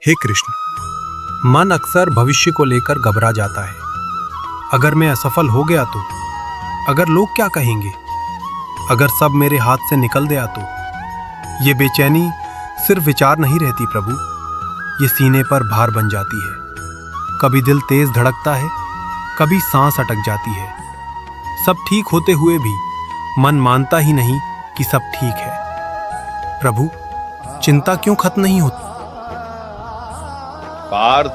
हे कृष्ण, मन अक्सर भविष्य को लेकर घबरा जाता है। अगर मैं असफल हो गया तो? अगर लोग क्या कहेंगे? अगर सब मेरे हाथ से निकल गया तो? ये बेचैनी सिर्फ विचार नहीं रहती प्रभु, ये सीने पर भार बन जाती है। कभी दिल तेज धड़कता है, कभी सांस अटक जाती है। सब ठीक होते हुए भी मन मानता ही नहीं कि सब ठीक है। प्रभु, चिंता क्यों खत्म नहीं होती? पार्थ,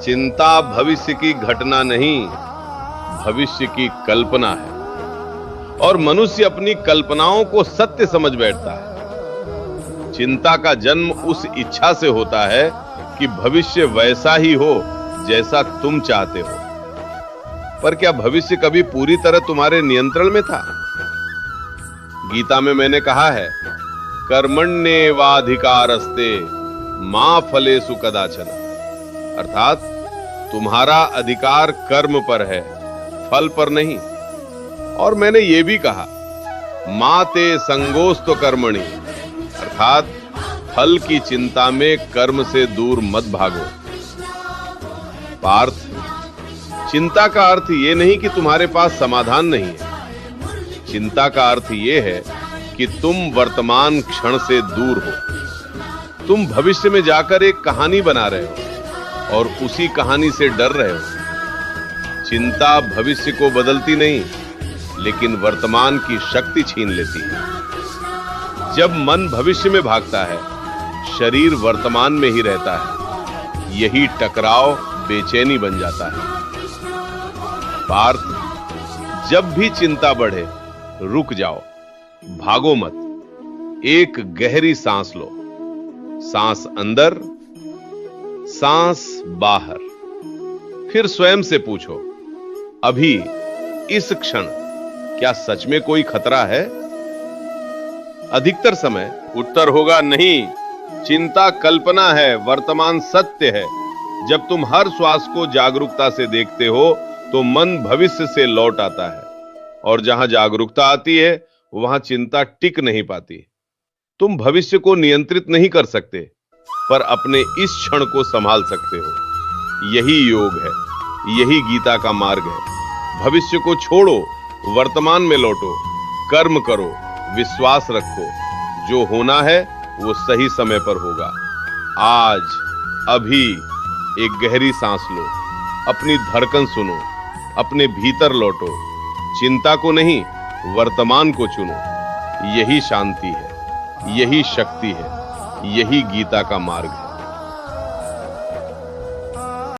चिंता भविष्य की घटना नहीं, भविष्य की कल्पना है। और मनुष्य अपनी कल्पनाओं को सत्य समझ बैठता है। चिंता का जन्म उस इच्छा से होता है कि भविष्य वैसा ही हो जैसा तुम चाहते हो। पर क्या भविष्य कभी पूरी तरह तुम्हारे नियंत्रण में था? गीता में मैंने कहा है, कर्मण्येवाधिकारस्ते मा फलेषु कदाचन। अर्थात तुम्हारा अधिकार कर्म पर है, फल पर नहीं। और मैंने ये भी कहा, मा ते संगोस्तु कर्मणि, अर्थात फल की चिंता में कर्म से दूर मत भागो। पार्थ, चिंता का अर्थ ये नहीं कि तुम्हारे पास समाधान नहीं है। चिंता का अर्थ ये है कि तुम वर्तमान क्षण से दूर हो। तुम भविष्य में जाकर एक कहानी बना रहे हो और उसी कहानी से डर रहे हो। चिंता भविष्य को बदलती नहीं, लेकिन वर्तमान की शक्ति छीन लेती है। जब मन भविष्य में भागता है, शरीर वर्तमान में ही रहता है। यही टकराव बेचैनी बन जाता है। पार्थ, जब भी चिंता बढ़े, रुक जाओ, भागो मत। एक गहरी सांस लो, सांस अंदर, सांस बाहर। फिर स्वयं से पूछो, अभी इस क्षण क्या सच में कोई खतरा है? अधिकतर समय उत्तर होगा नहीं, चिंता कल्पना है, वर्तमान सत्य है। जब तुम हर श्वास को जागरूकता से देखते हो तो मन भविष्य से लौट आता है, और जहां जागरूकता आती है वहां चिंता टिक नहीं पाती। तुम भविष्य को नियंत्रित नहीं कर सकते, पर अपने इस क्षण को संभाल सकते हो। यही योग है, यही गीता का मार्ग है। भविष्य को छोड़ो, वर्तमान में लौटो, कर्म करो, विश्वास रखो। जो होना है वो सही समय पर होगा। आज, अभी एक गहरी सांस लो, अपनी धड़कन सुनो, अपने भीतर लौटो। चिंता को नहीं, वर्तमान को चुनो। यही शांति है, यही शक्ति है, यही गीता का मार्ग है।